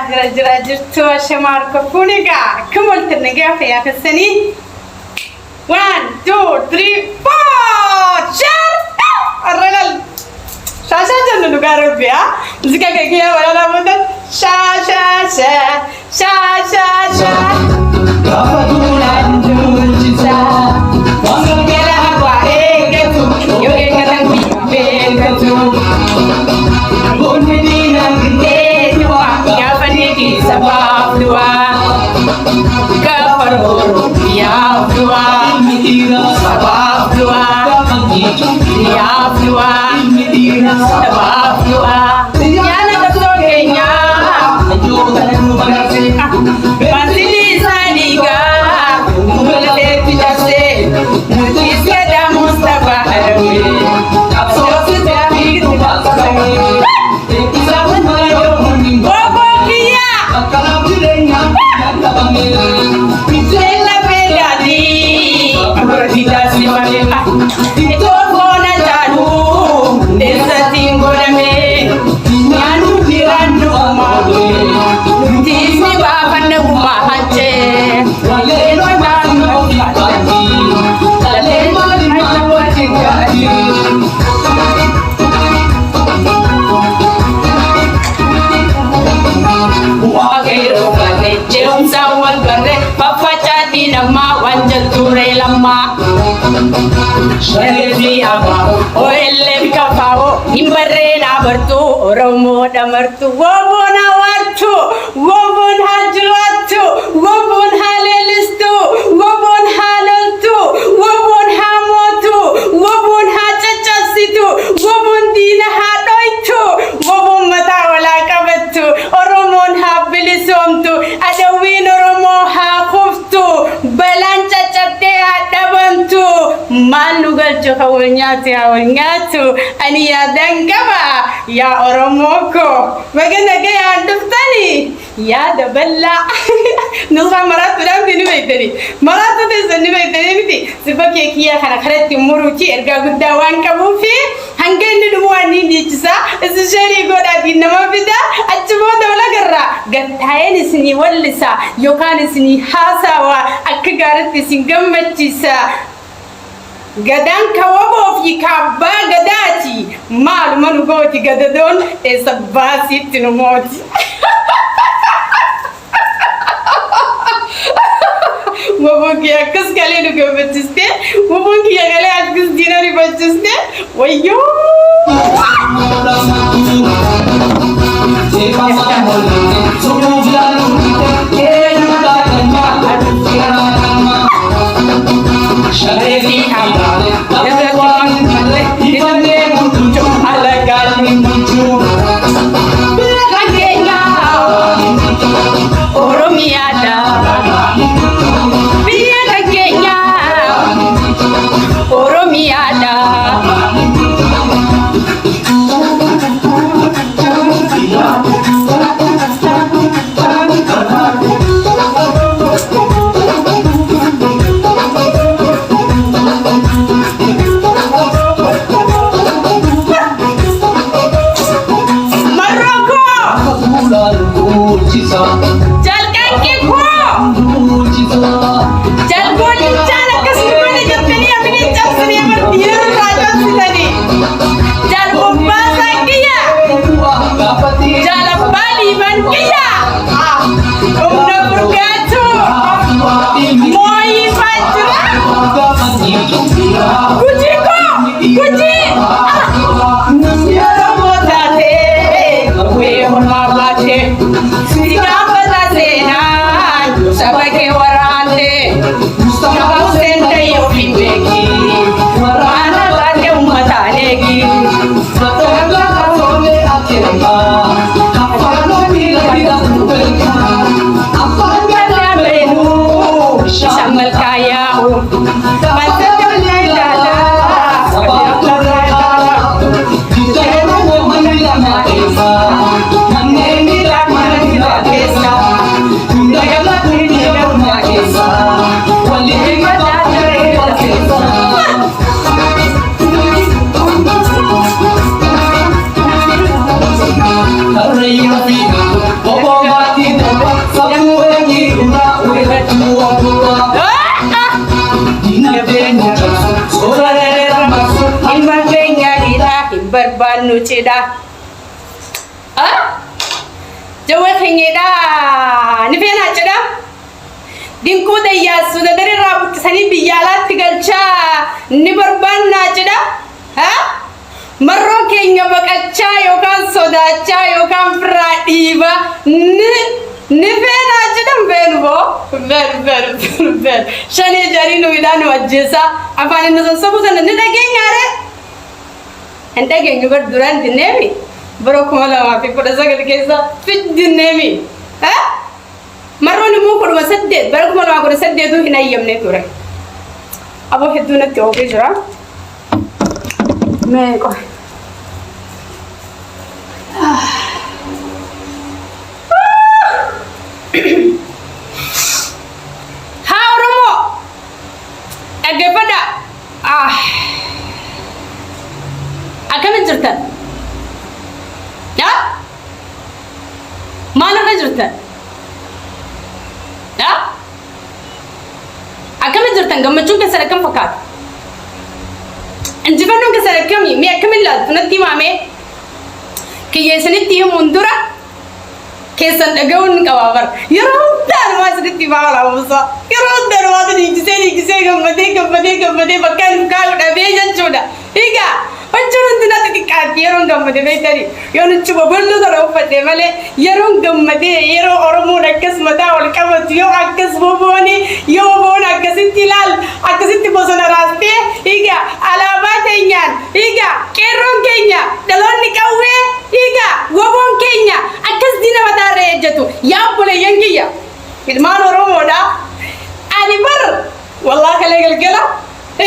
jira jirtu shamarka kuniga kamalta nagafa ya kasani 1 2 3 4 shar الرجل شاشة جنن نقارب فيها زكا كيكيا ولا لا بد شاشة شاشة كابولا نجوجتا وانجلا قاريكتو يوكا بيكتو بونينا كنتوا يا فنيكي سباب دوا كفرو يا دوا سباب دوا يا دوا سباب دوا يا نكتوكيا بانسيلي سانيغا مولدي تجاسي نتيسكا مصطفى حروي صوتي تابيك تبصري وبوكيا سيلا بيدادي أبرديتا سيماليلا إتوفونا جانو ديسا تيمبونامي نانو بيرانو مالي جيسي بابا نغما هاتي لالينو نانو فاتي لالينو نانو فاتي Wagero kare jeum sawal kare papa chati nama wanjal ture lama Shalvi abao o elle bikafao imbarre na bartu oromo damartu wobona wartu wobon hajlatu wobon halelistu wobon halaltu wobon hamotu wobon hachachasitu wobon dina hadoitu wobon mata wala kabatu oromon habilisomtu adawin oromo ha khuftu balancha chapte adabantu malugal chawanyatu ani ya dangaba ya oromoko magana gaya duftani ya daballa nusa maratu dam dinu baitani maratu de zanni baitani miti sibake kiya kana kharati muruti erga guddawan kabufi hangenni dumwani dichsa isjari goda dinama bida ajbo dawla garra gattayen isni wallisa yokan isni hasawa akgarati singammachisa gadan kawabo fi kabba gadati mal manu goti gadadon e sabasi tinumoti wabonki akas kale nu gabachiste wabonki kale akas dinari bachiste wayo Shalesi amale, yazawan male, idane mutu, alagali mutu. Kagenya, oromiada. Biya kagenya, oromiada. ceda. Jawa khengeda nifena ceda. Dinku da yasu da dare rabut sani biyalat tigalcha nibarban na ceda. Marro kenya bakacha yokan sodacha yokan fradiba nifena ceda benbo ver shani jari no idanu ajesa afani no sabu sana nidagengare ente gengu bar duran dinemi baro kumala ma fi poda sagal kesa fit dinemi marro ni mu ko ma sadde baro kumala ma ko sadde do hina yamne to rek abo heddu na to ke jara me ko ha oromo age pada akana jirta ya mana ka jirta ya akana jirta gamachun ka sarakan fakat anjibanun ka sarakami me akamilla tunati mame ke yesaniti mundura kesan dagawun kawabar yarodar masriti bala musa yarodar wadani gise gammade bakkan kalu da bejan choda iga panchuru dinati tikati yaron gammade betari yonu chuba bollu daro fade male yaron gammade yaro oromo nakkas mata wal kamat yo akkas boboni yo bona akasitilal akasitti bosona raste iga alabatenya iga keron kenya dalonni kawe iga gobon kenya akkas dina madare ejatu ya bole yangiya idman oromo da ani bar wallahi kalegal gela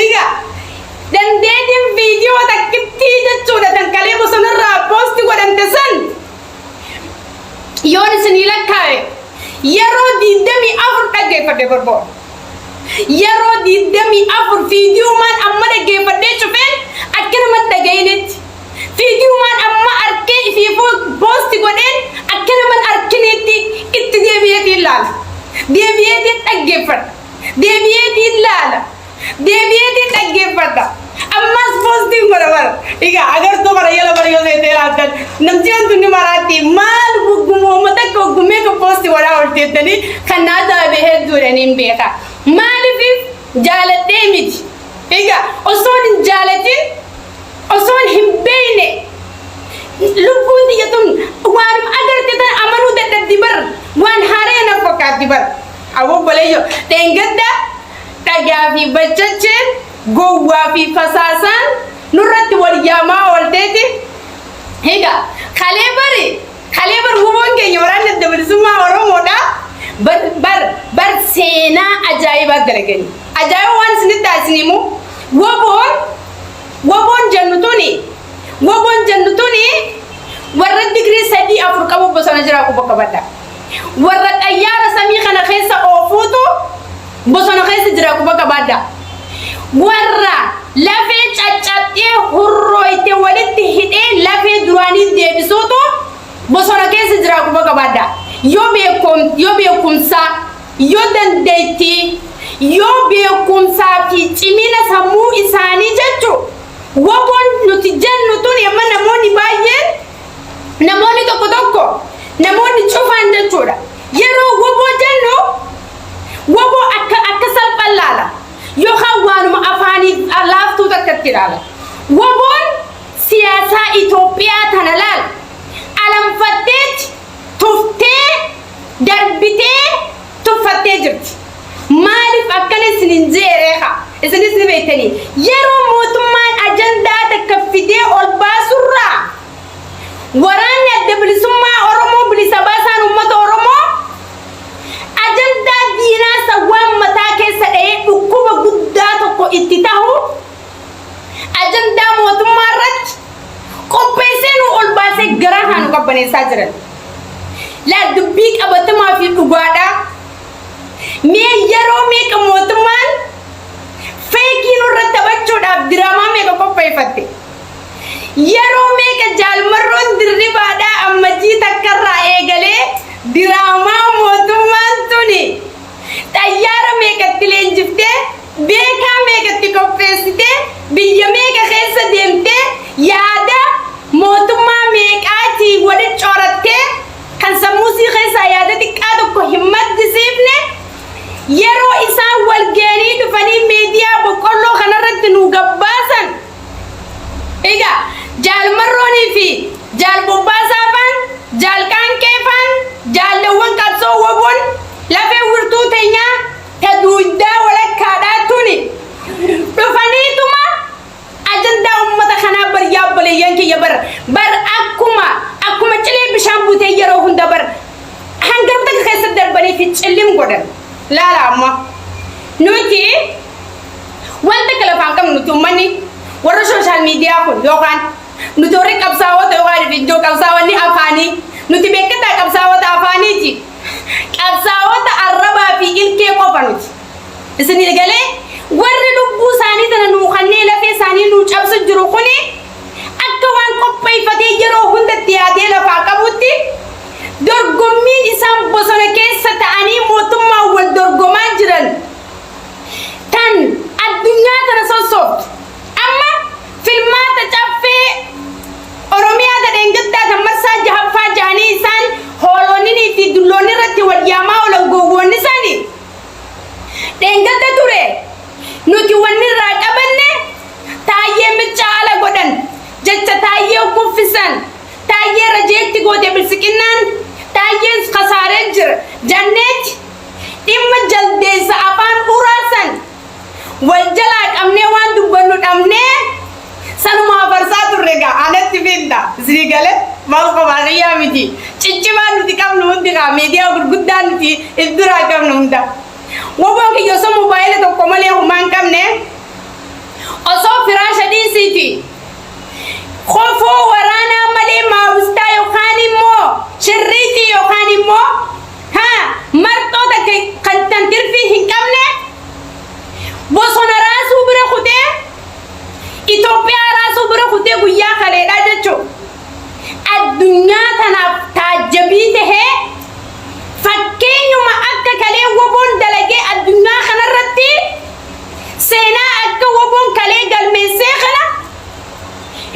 iga dan dedin video tak kitti jatu dan kale bosona ra post ko dan tesan yon senila kai yaro di demi afur tagge fade borbo yaro di demi afur video man amma de ge fade chufen akena mat dagainit video man amma arke fi post ko den akena man arkiniti kitti deviyati lal deviyati tagge fad deviyati lal deviyati tagge fad amma posting barabar iga agar to bara yela bara yose telatan namjian tunni marati mal gumo mata ko gume ko post wala orti tani kanada be heddu renin beka mali fi jalate mit iga oson jalatin oson himbeine lubundi yatun wan agar tetan amanu de dibar wan harena pokat dibar awo baleyo tengada tagafi bachache gowa fi fasasan nurat wal jama wal tete higa khalebar hubon ke yoran de bisma oromo da bar sena ajaiba dargani ajaib wan sinita sinimu wobon jannutuni warra digri sadi afurka bo bosana jira ko bakabata warra ayara sami khana khesa ofuto bosana khesa jira ko bakabada warra lafe chachatte hurroite walitti hide lafe durani debisoto bosona kesi jira ko bakabada yobe kumsa yodandeiti yobe kumsa fi chimina samu isani jacho wabon nuti jannutun yamma namoni bayen namoni toko namoni chufanda chura yero wabo janno wabo akasal pallala yo khawanu ma afani alaftu takattirala wabon siyasa Ethiopia tanalal alam fatet tufte darbite tufatte jirti malif akane sininjereha isini betani yero mutumman agenda takfide ol basurra waranya deblisumma oromo blisabasan ummat oromo agenda dina sawam matake sade dukuba guddato ko ittitahu agenda mutumman rat kompensenu ol base garahan ko bane sajran la dubik abatama fi dugada me yero me ka mutumman fake no rattabacho da drama me ko pay fatte yero me ka jalmarron dirribada ammaji takarra egale drama mutumman tuni tayara me ka tilenjifte beka me ka tikopesite biya me ka khesa demte yada mot في تسلم قدر لا لا ما نوتي وانت كلا فانكم نتومني ورا سوشيال ميديا كل يوكان نتوري كبساوة تواري فيديو كبساوة ني أفاني نتي بكتا كبساوة أفاني تي كبساوة الربا في إلكي قبنوت إسني لقالي ورا لبو ساني تنو خني لفي ساني نوش أبس جروخني أكوان كوبي فتي جروخن تتيادي لفاكبوتي درغمين إسام بصنا كيسة تاني موتما والدرغمان جرن تن الدنيا تنسوسوت أما فيلمات تجفي أروميا تدنجتا تمسا جهفا جاني إسان هولوني في دلوني رتي والياما ولغوغوني ساني دنجتا توري نوتي وني راقبني تايي مچالا غدن جچا تايي وكفسان تايي رجيتي غودي بالسكنان تايي خسارة جر جنت إما جلديس أفان أوراسن والجلاد أمني وان دبنو أمني سنو ما فرسات الرجع أنا تفيدا زريقلة ما هو كمانية ميتي تجيبان نتي كم نوندي كميديا وبرجودان نتي إدرا كم نوندا وبوك يوسف موبايل تو كمالي همان كم نه أصو فراش دي سيتي خوفو ورانا مالي ما وستا يوخاني مو شريتي يوخاني مو ها مرتو تك كنتن ترفيه كم نه بوسونا راسو برا خوده إثيوبيا راسو برا خوده ويا خليدا جچو الدنيا تناف تعجبيته فكينو ما أكا كلي وبون دلقي الدنيا خنرتي سينا أكا وبون كلي قلميسي خلا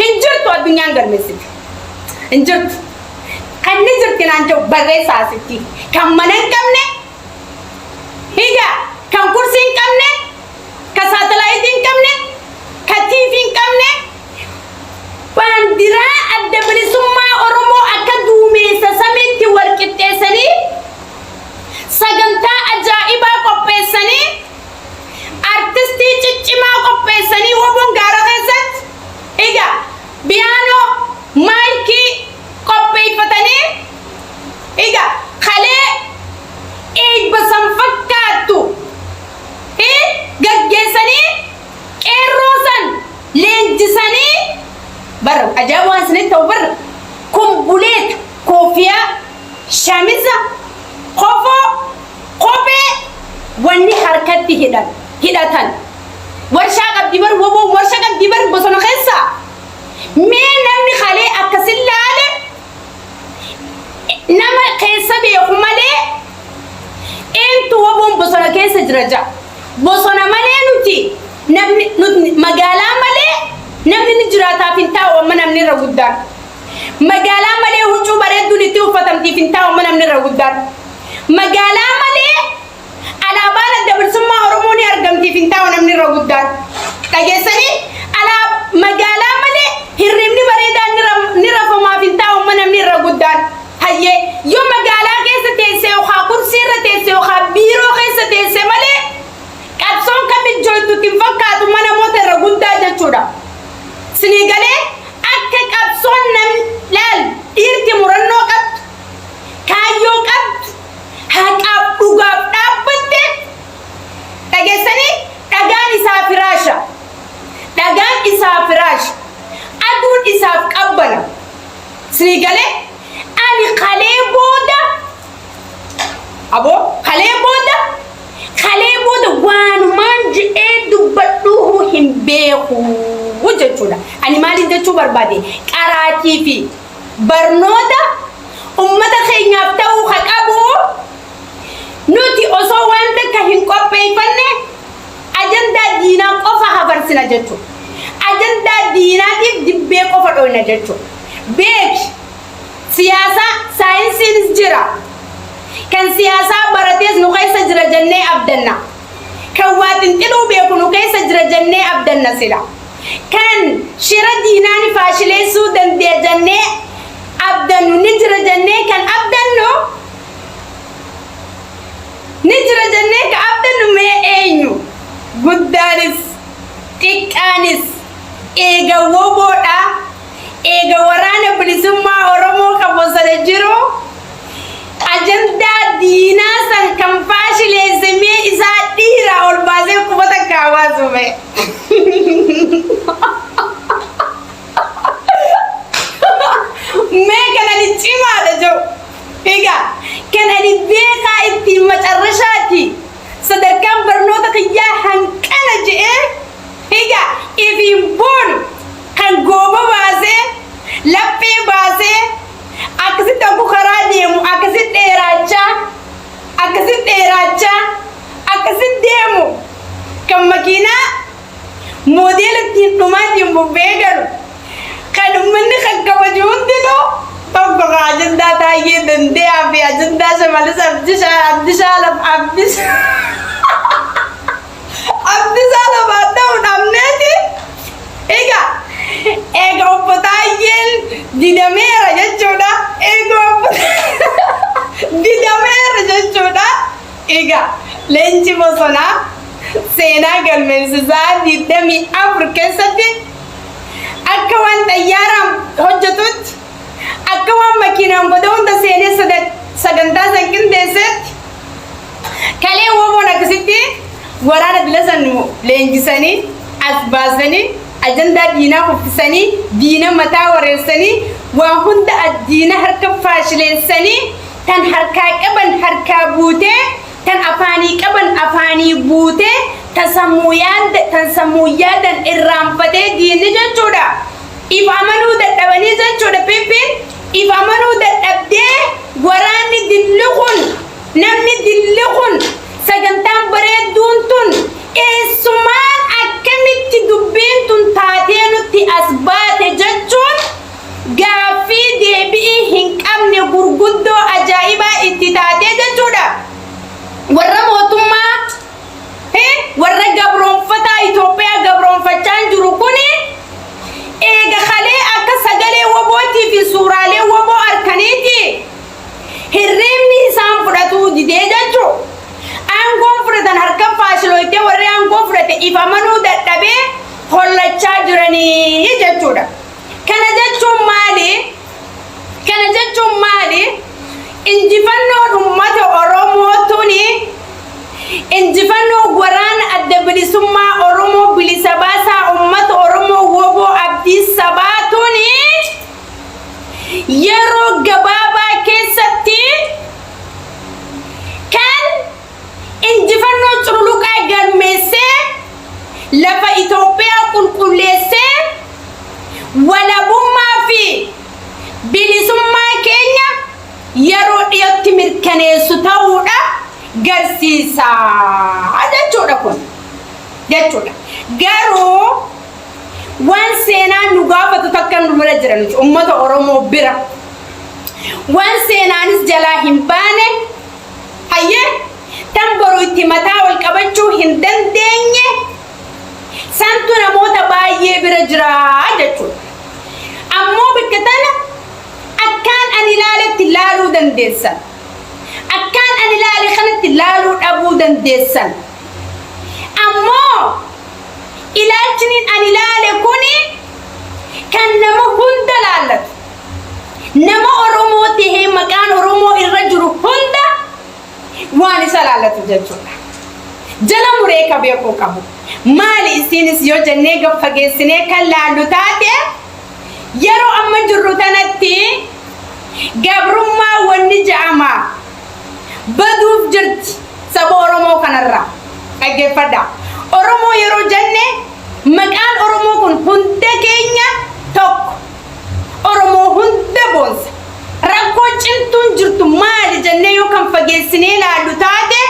هنجرتو الدنيا قلميسي هنجرت kan nijirti nanjo barreessa asitti kan manan qabne higa kan kursiin qabne ka satellite qabne ka TV qabne bandira adda bilisummaa oromoo akka duumeessa samitti walqixxeessanii sagantaa ajaa'ibaa qopheessanii artistii ciccimaa qopheessanii woboon gaara keessatti higa piyaanoo maayikii qopheeffatanii egaa kalee eebbasan fakkaattu gaggeessanii qeerroosan leenjisanii barra ajaa'ibaan isinitti ta'u barra kumbuleeta koofiyaa shaamiza kofoo kophee wanni harkatti hidhatan warshaa qabdi bar woboo warshaa qabdi bar bosona keessa mee namni kalee akkasin laale nama keessa beeku malee eentu woboon bosona keessa jira ja bosona malee nuti magaalaa malee namni ni jiraataaf hin taa'u amma namni irra guddaan magaalaa malee huccuu bareedduun itti uffatamtiif hin taa'u amma namni irra guddaan magaalaa malee alaabaan adda bilisummaa oromoo ni argamtiif hin taa'u namni irra guddaan dhageessanii magaalaa malee hirribni bareedaan ni rafamaaf hin taa'u amma namni irra guddaan hayyee yoo magaalaa keessa teessee yookaan kursii irra teessee yookaan biiroo keessa teessee malee qabsoon kamiin jooytuutti hin fakkaatu mana namoota irra guddaa jechuudha. Sinii galee akka qabsoon laal dhiirti murannoo qabdu kaayyoo qabdu haqaaf dhugaaf dhaabbatte dhageessanii dhagaan isaa firaasha aduun isaaf qabbana. Sinii galee ani kalee booda waanumaan je'ee dubbadhuu hin beeku jechuudha. Ani maaliin jechuu barbaade qaraatii fi barnoota ummata keenyaaf ta'uu haa qabu nuti osoo waan takka hin qopheeffanne ajandaa diinaa qofa habarsina jechuudha. Ajandaa diinaatiif dibbee qofa dhoofna jechuudha. Beeki siyaasa saayinsiinis jira kan siyaasaa baratees nu keessa jira jennee abdanna kan waa xinxiluu beeku nu keessa jira jennee abdanna sila kan shira diinaan faashileessuu dandeenya jennee abdannu ni jira jennee kan abdannu ni jira jennee kan abdannu mee eenyu guddaanis xiqqaanis eega woboodha eega waraana bilisummaa oromoo kan bosona jiru ajandaa diinaa san macarrashaati sadarkaan barnoota kiyyaa hanqana je'ee egaa ifiin boonu kan gooba baasee laphee baasee akkasitti akka karaa deemu akkasitti akkasitti deemu kan makiinaa moodela ittiin dhumaatiin bubbee galu kan ummanni kan kabaju hundinuu tokko ajandaa taayee dandeyaa fi ajandaa shamalis abdisaalaf ta'uu dhabneeti egaa obbo Taayyeen didameera jechuudha didameera jechuudha egaa leenci bosonaa seenaa galmeessisaa 24 keessatti akka waan xayyaaraan hojjetutti akka waan makiinaan goda hunda seenee sagantaa san qindeessetti kalee woboon akkasitti waraana bilasan leenjisanii as baasanii ajandaa diinaa kuffisanii diina mataa wareessanii waan hunda diina harka faashileessanii tan harkaa qaban harkaa buutee tan afaanii qaban afaanii buutee tan sammuu yaadan irraanfatee diinni jechuudha if amanuu dadhabanii jechuudha pippin if amanuu dadhabdee waraanni dilli kun namni dilli kun sagantaan bareedduun tun eessumaan akkamitti dubbiin tun taatee nutti as baate jechuun gaaffii deebii hin qabne gurguddoo ajaa'ibaa itti taatee jechuudha warra mootummaa warra gabroonfataa Itoophiyaa gabroonfachaa jiru kuni eega kalee akka sagalee wobootii fi suuraalee woboo arkaniiti hirriibni isaan fudhatuu didee jechuudha aangoon fudhatan harka faashilootee warri aangoo fudhate if amanuu dadhabee hollachaa jiranii jechuudha kana jechuun maali injifannoon uummata Oromoo tuni injifannoo waraana adda bilisummaa Oromoo bilisa baasaa uummata Oromoo woboo abdii sabaa tuni yeroo gabaabaa keessatti kan injifannoo cululuqaa galmeessee lafa Itoophiyaa qulqulleessee walabummaa fi bilisummaa keenya yeroo dhiyootti mirkaneessu ta'uudha garsiisa jechuudha kun jechuudha garuu waan seenaan nu gaafatu takka nu bira jiran uummata Oromoo bira waan seenaanis jalaa hin baane hayyee tan boruu itti mataa wal qabachuu hin dandeenye santu namoota baay'ee bira jira jechuudha ammoo bakka tana akkaan ani ilaaletti ilaaluu dandeessan akkaan ani ilaale kanatti ilaaluu dhabuu dandeessan ammoo ilaalchiniin ani ilaale kuni kan nama hunda laallatu nama Oromoo tahee maqaan Oromoo irra jiru hunda waan isa laallatu jechuudha jala muree ka beekuu qabu maali isinis yoo jennee gaffageessinee kan laallu taate yeroo amma jirru tanatti gabrummaa wanni ja'amaa baduuf jirti saba Oromoo kanarraa dhaggeeffadha Oromoo yeroo jenne maqaan Oromoo kun hunda keenya tokko Oromoo hunda boonsa rakkoo cimtuun jirtu maali jennee yoo kan fageessinee ilaallu taate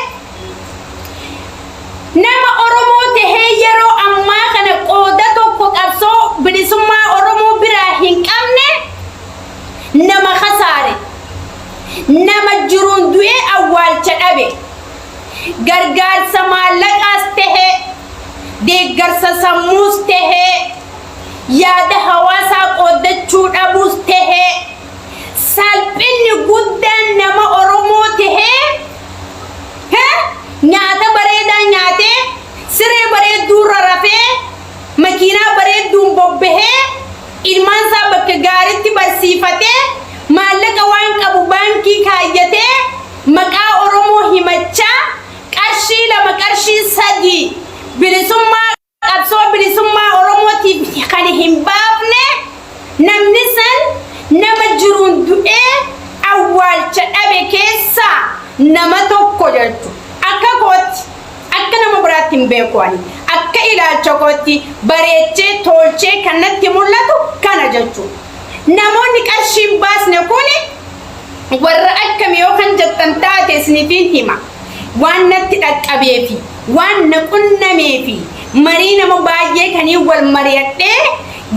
nama Oromoo tahee yeroo ammaa kana qooda tokko qabsoo bilisummaa Oromoo biraa hin qabne nama khasaare nama jiruun du'ee awwaalcha dhabe gargaarsa maallaqaas tahee deeggarsa sammuus tahee yaada hawaasaa qooddachuu dhabuus tahee salphinni guddaan nama Oromoo tahee nyaata bareedaa nyaatee siree bareedduu rarrafee makiinaa bareedduun bobbahee ilmaan isaa bakka gaariitti barsiifatee maallaqa waan qabu baankii kaayyatee maqaa Oromoo himachaa qarshii 2 qarshii 3 bilisummaa qabsoo bilisummaa Oromootiif kan hin baafne namni san nama jiruun du'ee awwaalcha dhabe keessa nama tokko جرتو أكا كوت أكا نما براتين بيكواني أكا إلى الشوكوتي بريتشي تولشي كانت تمولاتو كان جرتو نموني كرشي باس نكوني ورا أكا ميوكان جتن تاتي سنفين هما وان نتدك أبيفي وان نكون ميفي مرينا مباية كاني والمرياتي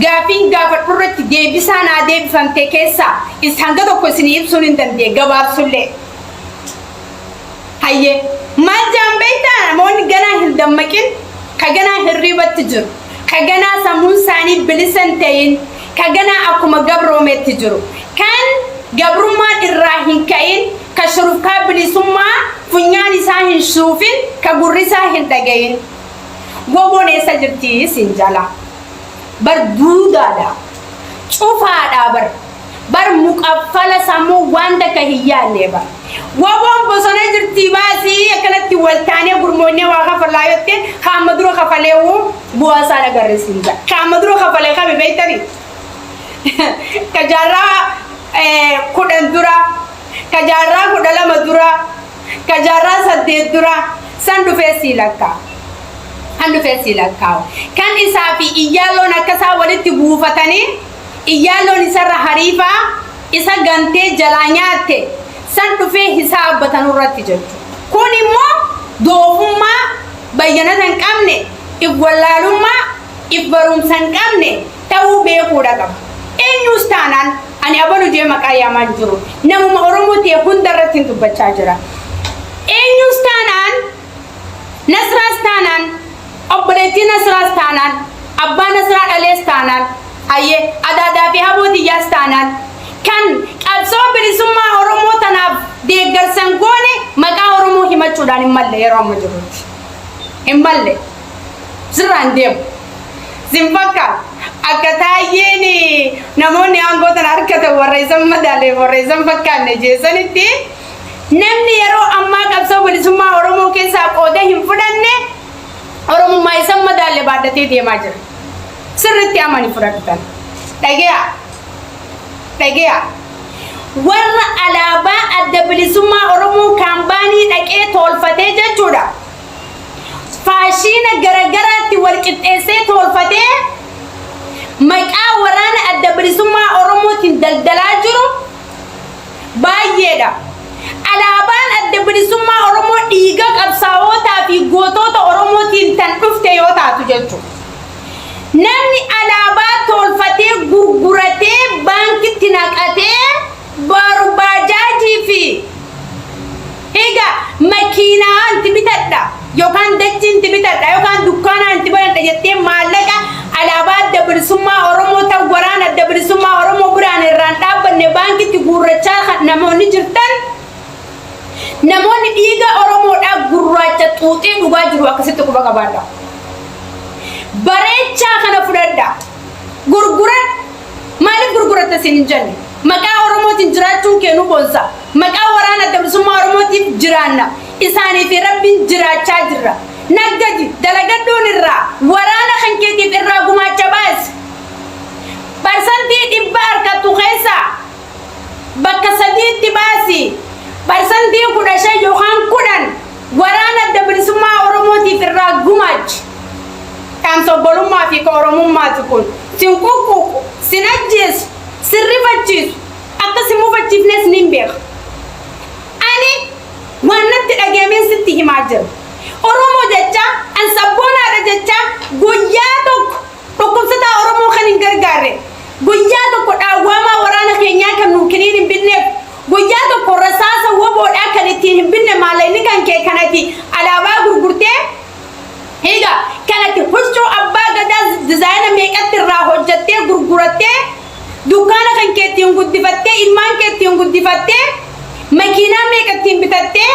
غافين غافت رت ديبسانا ديبسان تكيسا إسحانغا كوسني يبسونين دندي غباب سولي هاي ما جنبيتا مون غنا هندمكين كغنا هريبه تجر كغنا سمون ساني بلسنتين كغنا اكوما غبرو متجر كان غبرو ما الراهين كاين كشرف كابلي ثم فنياني ساهن شوفين كغوري ساهن دغين وبوني سجرتي سنجالا بردودا دا شوفا دابر بر مقفل سمو واندا كهيا نيبا وابون بسونه جرتي باسي اكلت ولتاني غرموني واخا فلايت خامدرو خفليو بواسا نغرسينجا خامدرو خفلي خبي بيتري كجارا كودندورا كجارا كودلا مدورا كجارا سديدورا ساندو فيسيلاكا هندو فيسيلاكا كان اسافي ايالو نكسا ولتي بوفتاني إيالو نسر حريفا إسا غنتي جلانياتي سنتو في حساب بطنورات جلتو كوني مو دوفما بيانا سنكامني إفوالالوما إفبروم سنكامني تاو بيقودا قب إن يستانان أني أبنو جيمك أيامان جرو نمو مأرومو تيهون درتين تبچاجرا إن يستانان نسراستانان أبلتي نسراستانان أبا نسرات أليستانان أيه أدا في هبودي يستانان كان أبصر بريسما أورمو تناب ديجر سنغوني مكا أورمو هما توداني مالله يرام جروت إمالله زران ديم زنفكا أكتايني نموني أنغو تناركتا ورئيسم مدالي ورئيسم فكا نجيسان تي نمني يرو أما أبصر بريسما أورمو كيسا قوده هم فداني أورمو ما يسم مدالي بعدتي دي ماجر سرتي أماني فرقتان تجيا ورا علابا الدبلسما أورمو كامباني تجي تولفتة جودا فاشينا غرغراتي والكتسة تولفتة مكا ورانا الدبلسما أورمو تندلدلاجرو بايدا علابا الدبلسما أورمو إيجا أبصاوتا في غوتوتا أورمو تنتنفته يوتا تجلتو نمني علابا تولفتي غرغرتي بانك تناقتي برباجاجي في هيغا ماكينة انت بتدا يوكان دجي انت بتدا يوكان دكان انت بتدا يتي مالكا علابا دبر سما اورمو تغورانا دبر سما اورمو بران رانتا بن بانك تغورچا نموني جرتن نموني ديغا اورمو دا غورچا توتي دوغا جرو اكسيت كو بغابادا بريتشا خنا فردا غرغرت مالك غرغرت سينجن مكا اورمو تجراتو كينو بونسا مكا ورانا دبسما اورمو تجرانا اساني في ربي جراچا جرا نغدي دلغدون الرا ورانا خنكيتي في الرا غما چباس برسنتي دبار كتو خيسا بكسدي تباسي برسنتي كدشا يوخان كودن ورانا دبسما اورمو في الرا غماچ كان صبروا ما في كورمون ما تكون سنكوكو سنجس سرفتشيس أقسموا فتشيفنس نيمبير أني وانا تأجمين ستي ماجر أرومو جتا أن سبونا رجتا غياتك تقوم ستا أرومو خنين غرغاري غياتك أواما ورانا كينيا كم نكنين بنيب غياتك رصاصة وبود أكلتين بني مالين كان كي كانتي على باغ غرغرتي هيدا كانت حجو أبا غدا ديزاين ميكات الراحو جتة غرغرتة دكانة كان كتيون قدفتة إلمان كتيون قدفتة ماكينة ميكاتين بتاتة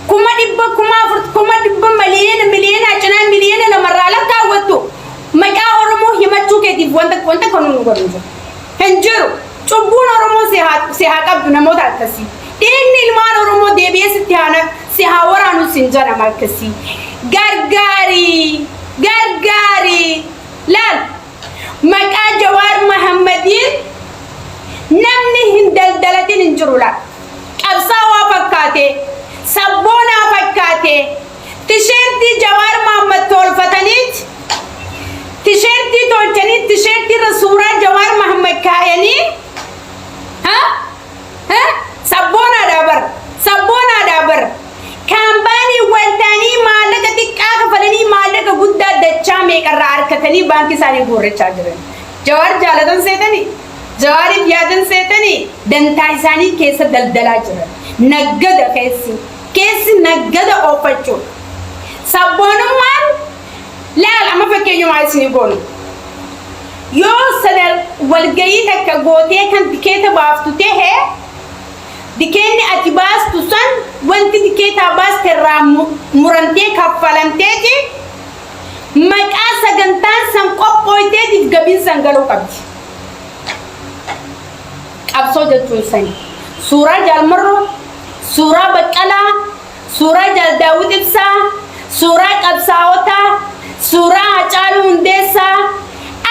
كما دبا مليون عشان مليون نمرالك كاوتو مكا أورمو همتشو كتيف وانت كانوا نقولون هنجرو تبون أورمو سيها كابدنا موت عالكسي إن إلمان أورمو ديبيا ستيانا سيها ورانو سنجانا مالكسي غرغاري لا مكا جوار محمدين نمني هندل دلتين انجرولا أبسا وفكاتي سبونا فكاتي fakkaate tishirtii Jawaar Mohammad tolfataniit tishirtii tolchanii tishirtii rasuura Jawaar Mohammad kaayanii sabboona dabar kaambaanii waltanii maallaqa xiqqaa kafalanii maallaqa guddaa dachaa meeqarraa harkatanii baankii isaanii guurrachaa jiran. Jawaar jaalatan seetanii Jawaariif yaadan seetanii dantaa isaanii keessa daldalaa jiran. Naggada keessi naggada oofachuu sabboonummaan laal amma fakkeenyumaa isinii goonu yoo sadar walgayii takka gootee kan tikeeta baaftu tahee dikeenni ati baastu san wanti dikeetaa baaste irraa murantee kaffalamteeti maqaa sagantaan san qophooyteetiif gabiin san galuu qabdi. Qabsoo jechuun sani suuraa Jaalmarroo, suuraa Baqqalaa, suuraa Jaal Daawit Ibsaa, suuraa qabsaa'otaa, suuraa Hacaaluu Hundeessaa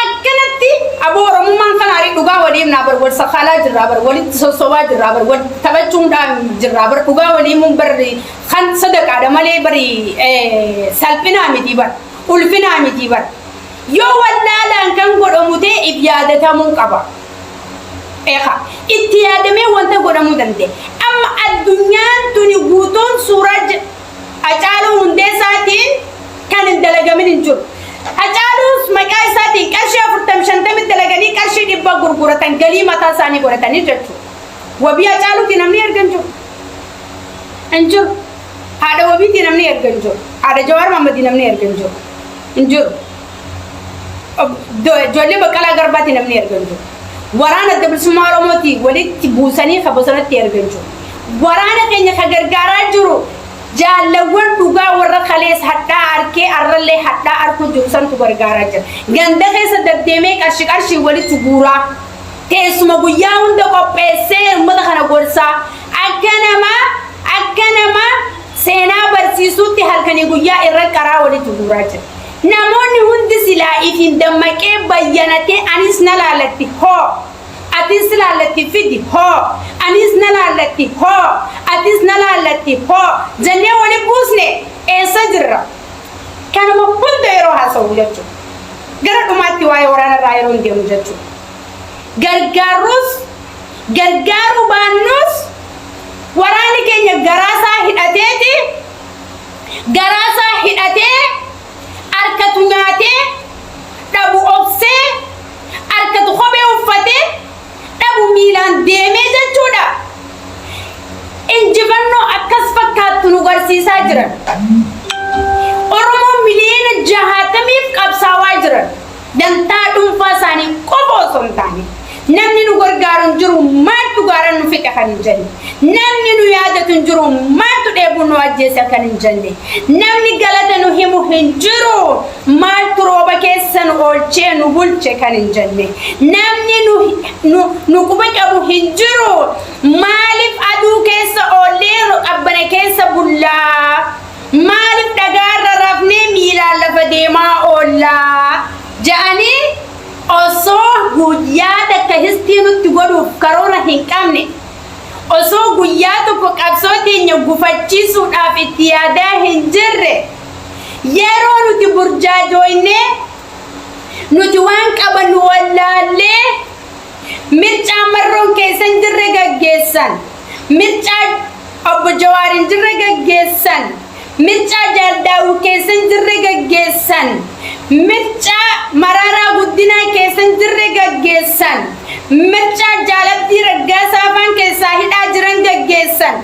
akkanatti aboo Oromummaan kan arii dhugaa waliin naa bar wal sakaalaa jirraa bar walitti sossobaa jirraa bar wal taphachuudhaan jirraa bar dhugaa waliin mun barri kan sadaqaadha malee bari salphinaa miti bar ulfinaa miti bar yoo wallaalaan kan godhamu ta'e if yaadatamuu qaba. Itti yaadamee wanta godhamuu danda'e amma addunyaan tuni guutuun suuraa Hacaaluu Hundeessaatiin kan hin dalagamin hin jiru. Hacaaluus maqaa isaatiin qarshii 40-50 dalaganii qarshii 100 gurguratan galii mataa isaanii godhatanii jechuudha. Wabii Hacaaluuti namni ergan jiru. Hin jiru. Haadha wabiitii namni ergan jiru. Haadha Jawaar Mohammad namni ergan jiru. Hin jiru. Ijoollee Baqqalaa Garbaatii namni ergan jiru. Waraana adda bilisummaa Oromooti walitti buusanii kabosonatti ergan jiru. Waraana keenya ka gargaaraa jiru jaalawwan dhugaa warra kalees hadhaa arkee arrallee hadhaa arku jiru santu gargaaraa jira. Ganda keessa deddeemee qarshii walitti guuraa teessuma guyyaa hunda qopheessee uummata kana gorsaa akka nama seenaa barsiisuutti halkanii guyyaa irra qaraa walitti guuraa jira. Namoonni hundi silaa ifin dammaqee bayyanatee anis na laalatti hoo atis laalatti fidi hoo anis na laalatti hoo atis na laalatti hoo jennee wali buusne eessa jirra kanuma hunda yeroo haasa'u jechuudha. Gara dhumaatti waa'ee waraanarraa yeroo hin deemu jechuudha. Gargaaruu baannus waraanni keenya garaasaa hidhatee harkatu nyaatee dhabu obsee harkatu kophee uffatee dhabu miilaan deemee jechuudha. Injifannoo akkas fakkaattu nu garsiisaa jiran. Oromoon miliyoona 60 qabsaawaa jiran. Dantaa dhuunfaa isaanii qofa osoo hin taane namni nu gargaaru hin jiru maaltu gaara nu fixa kan hin jenne. Namni nu yaadatu hin jiru maaltu dheebuu nu ajjeese kan hin jenne. Namni galata nu himu hin jiru maaltu rooba keessa nu oolchee nu bulche kan hin jenne. Namni nu quba qabu hin jiru maaliif aduu keessa oollee qabbana keessa bullaa maaliif dhagaarra rafnee miilaan lafa deemaa oollaa ja'anii osoo guyyaa takka histii nutti godhuuf karoora hin qabne osoo guyyaa tokko qabsoo teenya gufachiisuudhaaf itti yaadaa hin jirre yeroo nuti burjaajooyne nuti waan qabannu wallaallee mircaa marroon keessan jirre gaggeessan mircaa obbo Jawaarin jirre gaggeessan mircaa Jaal Daawit keessan jirre gaggeessan mircaa Mararaa Guddinaa keessan jirre gaggeessan mircaa Jaalabdii Raggaasaa afaan keessaa hidhaa jiran gaggeessan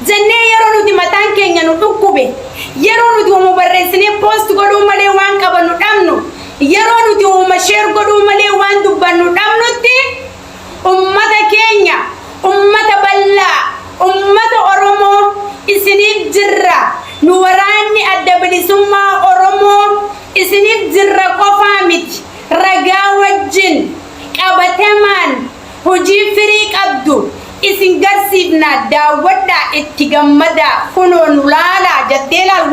jennee yeroo nuti mataan keenya nu dhukkube yeroo nuti uuma barreessinee poost godhuu malee waan qabannu dhabnu yeroo nuti uuma sheer godhuu malee waan dubbannu dhabnutti ummata keenya ummata bal'aa ummata Oromoo isiniif jirra nu waraanni adda bilisummaa Oromoo isiniif jirra qofaa miti ragaa wajjin qabatamaan hojii firii qabdu isin garsiifna daawwadhaa itti gammadaa kunoo nu laalaa jettee laal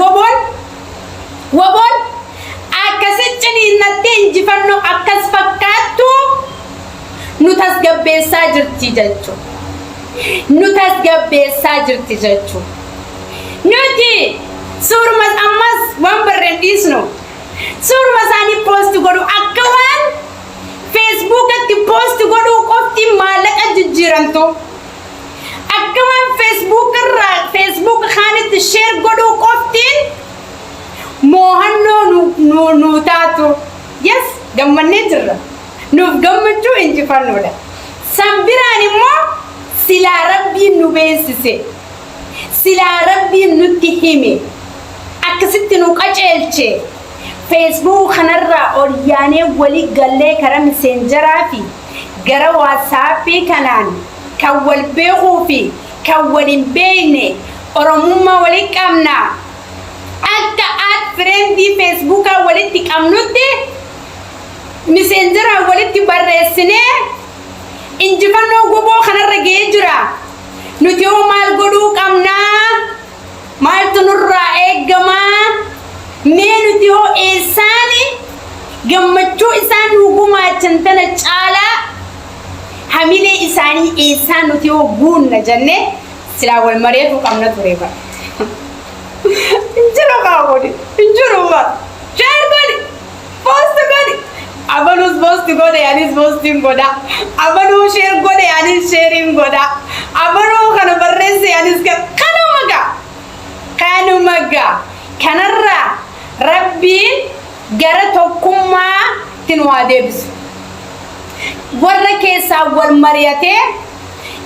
woboon akkasitti niinattee injifannoo akkas fakkaattu nu tasgabbeessaa jirti jechuudha. Nuti Suurmas ammas waan barreen dhiisnu. Suurma isaanii post godhu akka waan Facebookatti post godhu qofti maallaqa jijjiirantu. Akka waan Facebook kaanitti share godhu qoftiin moohannoo nu taatu. Yes, gammannee jirra. Nuuf gammachuu injifannoodha. Sambiraan immoo silaa Rabbiin nu beeksise. Silaa Rabbiin nutti hime. Akkasitti nu qaceelche. Facebook kanarraa oryaanee walii gallee karaa messengeraa fi gara WhatsApp kanaan kan wal beekuu fi kan wal hin beekne oromummaa walii qabna. Akka friendii Facebook walitti qabnutti messengeraa walitti barreessinee injifannoo guboo kanarra ga'ee jira. Nuti hoo maal godhuu qabnaa? Maaltu nurraa eegamaa? Mee nuti hoo eessaani gammachuu isaan nu gumaachan tana caalaa hamilee isaanii eessaan nuti hoo guunna jennee silaa wal mari'achuu qabna ture bara. Injiru kaawwani, injiru bara. Share godhi, post godhi. Abanus post godhe anis posting godha. Abanuu share godhe anis sharing godha. Abanuu kana barreesse anis kanumaga. Kanarraa Rabbiin gara tokkummaa tinwaa deebisu. Warra keessaa wal mari'atee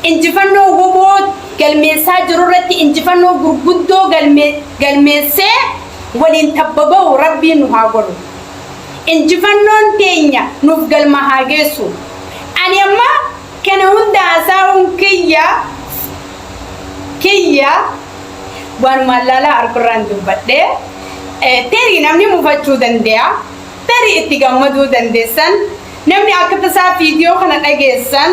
injifannoo guboo galmeessaa jirurratti injifannoo gurguddoo galmeessee waliin tabbaba'u Rabbiin nu haa godhu. Injifannoon teenya nuuf galma haa geessu. Ani amma kana hunda haasa'uun kiyya waanuma laalaa harkurraan dubbadhee tarii namni mufachuu danda'a. Tarii itti gammaduu dandeessan. Namni akka tasaa viidiyoo kana dhageessan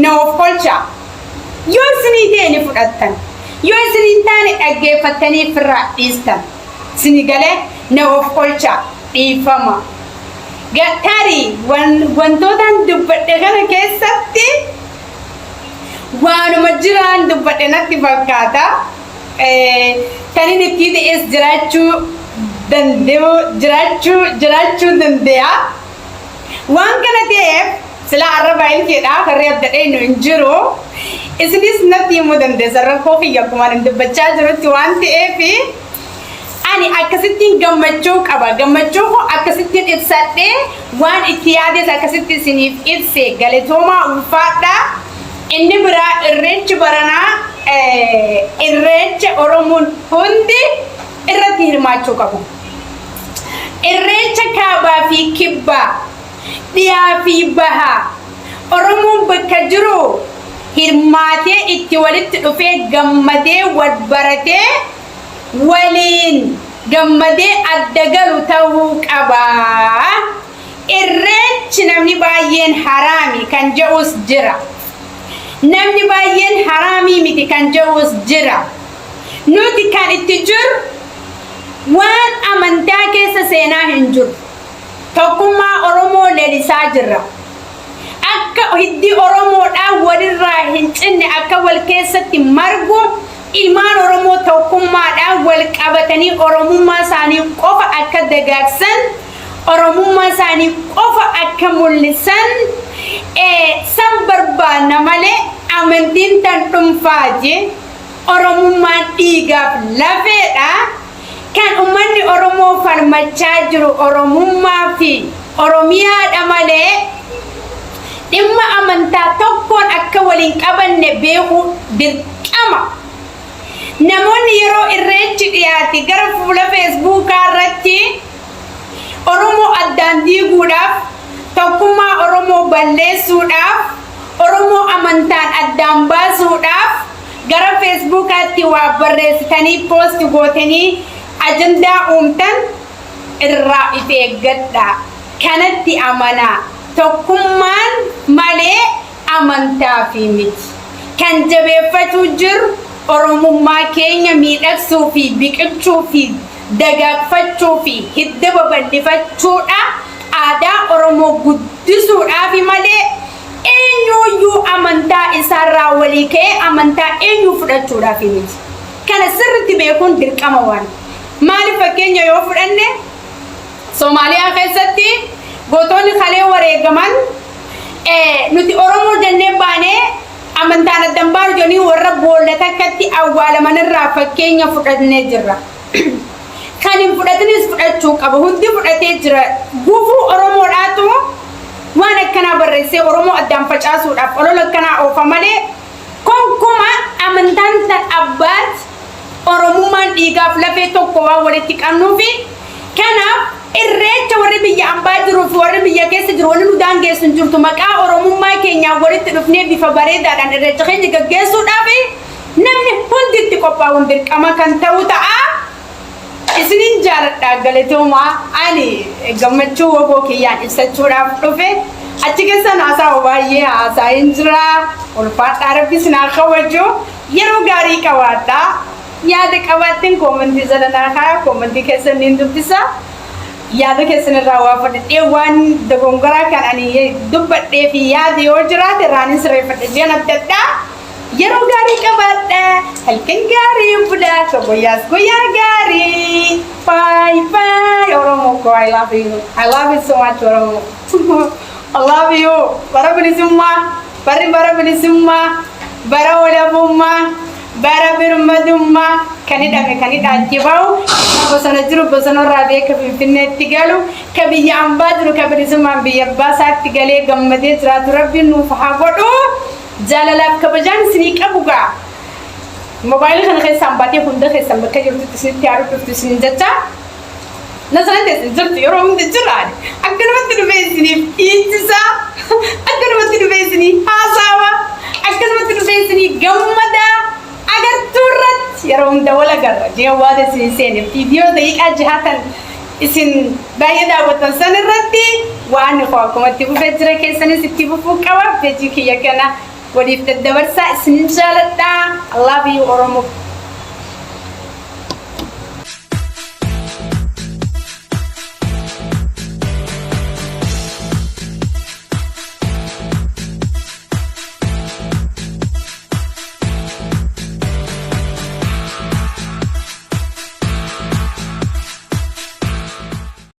na of kolcha. Yoo isinii ta'e ni fudhattan. Yoo isinii taane dhaggeeffattanii firraa dhiistan. Isinii galee na of kolcha dhiifama. Tarii wantootaan dubbadhe kana keessatti waanuma jiraan dubbadhe natti fakkaata. Tanin itti ta'es jiraachuu danda'a. Waan kana ta'eef sila arraba hin jedhaa karree abdadhee nu hin jiru. Isinis natti himuu dandeessa rakkoo kiyya akkuma hin dubbachaa jirutti waan ta'eef ani akkasittiin gammachuu qaba. Gammachuu koo akkasittiin ibsadhee waan itti yaades akkasitti isiniif ibse galatoomaa ulfaadhaa. Inni biraa irreechi baranaa irreecha Oromoon hundi irratti hirmaachuu qabu. Irreecha kaabaa fi kibbaa, dhiyaa fi bahaa Oromoon bakka jiru hirmaatee itti walitti dhufee gammadee wal baratee waliin gammadee adda galu ta'uu qaba. Irreechi namni baay'een haraami kan jedhus jira. Namni baay'een haraamii miti kan jedhus jira. Nuti kan itti jiru waan amantaa keessa seenaa hin jiru. Tokkummaa Oromoo lalisaa jirra. Akka hiddi Oromoodhaa walirraa hin cinne akka wal keessatti margu ilmaan Oromoo tokkummaadhaan wal qabatanii Oromummaa isaanii qofa akka dagaagsan, Oromummaa isaanii qofa akka mul'isan san barbaanna malee amantiin tan dhuunfaati. Oromummaan dhiigaaf lafeedha. Kan ummanni Oromoo falmachaa jiru Oromummaa fi Oromiyaadha malee dhimma amantaa tokkoon akka waliin qabanne beekuu dirqama. Namoonni yeroo irreechi dhiyaate gara fuula Feesbuukaa irratti Oromoo addaan diiguudhaaf, tokkummaa Oromoo balleessuudhaaf, Oromoo amantaan addaan baasuudhaaf gara Feesbuukaatti waa barreessitanii post gootanii ajandaa uumtan irraa of eeggadhaa. Kanatti amanaa. Tokkummaan malee amantaa fi miti. Kan jabeeffatu jiru Oromummaa keenya miidhagsuu fi biqilchuu fi dagaagfachuu fi hidda babal'ifachuudha. Aadaa Oromoo guddisuudhaaf malee eenyuyyuu amantaa isaarraa walii ka'ee amantaa eenyuu fudhachuudhaaf miti. كان سرتي بيكون درقما وان مالي فكين يو فرنه Somalia keessatti gootonni kale wareegaman nuti oromo jenne baane amantaan dambaar joni warra boolla takkatti awwaalaman irraa fakkeenya fudhannee jirra kan hin fudhatinis fudhachuu qaba hundi fudhatee jira gufu oromoodhaatu waan akkana barreessee oromo addaan facaasuudhaaf olola akkana oofa malee konkuma amantaan tan abbaat oromummaan dhiigaaf lafee tokko waan walitti qabnuufi kanaaf irreecha warri biyya ambaa jiru fi warri biyya keessa jiru waliin udaan geessun jirtu maqaa oromummaa keenya walitti dhufnee bifa bareedaadhaan irreecha keenya gaggeessuudhaaf namni hundi itti qophaa'uun dirqama kan ta'u ta'a. Isiniin jaaladha galatooma ani gammachuu waboo kiyyaan ibsachuudhaaf dhufe achi keessa naasaa baay'ee haasaa hin jira ulfaadhaa rabbi sinaa kabaju yeroo gaarii qabaadha yaada qabaattiin koomantii zalanaa kaa koomantii keessan niin dubbisa. yaada keessan irraa waa fudhadhee waan dogongoraa kan ani dubbadhee fi yaada yoo jiraate raanin sirreeffadhee nabdadha yeroo gaarii qabaadha halkan gaarii bulaa guyyaa gaarii bye bye oromo ko I love you so much oromo I love you bara bilisummaa bara walabummaa bara birmadummaa kanida jibaw bosona jiru bosona rabe ka finnetti galu ka biya ambadru ka bilisuma biya basatti gale gammade jiraatu rabbi nu faha godu jalala ka bajan sini qabuga mobile kan khaysan bati hunda khaysan bakka jirtu tisni tiaru tisni jacha nasalan des jirtu yoro hunda jirani akkana matti dubesini itisa akkana matti dubesini hasawa akkana matti dubesini gammada agar turrat yeroo wala garra jeewaade siniseen video daqiiqaa jihatan isin baay'ee daawwatan san irratti waan akkumatti bufee jira keessanis itti bufuu qaba peejii kiyya kana waliif daddabarsaa isin jaaladha I love you oromo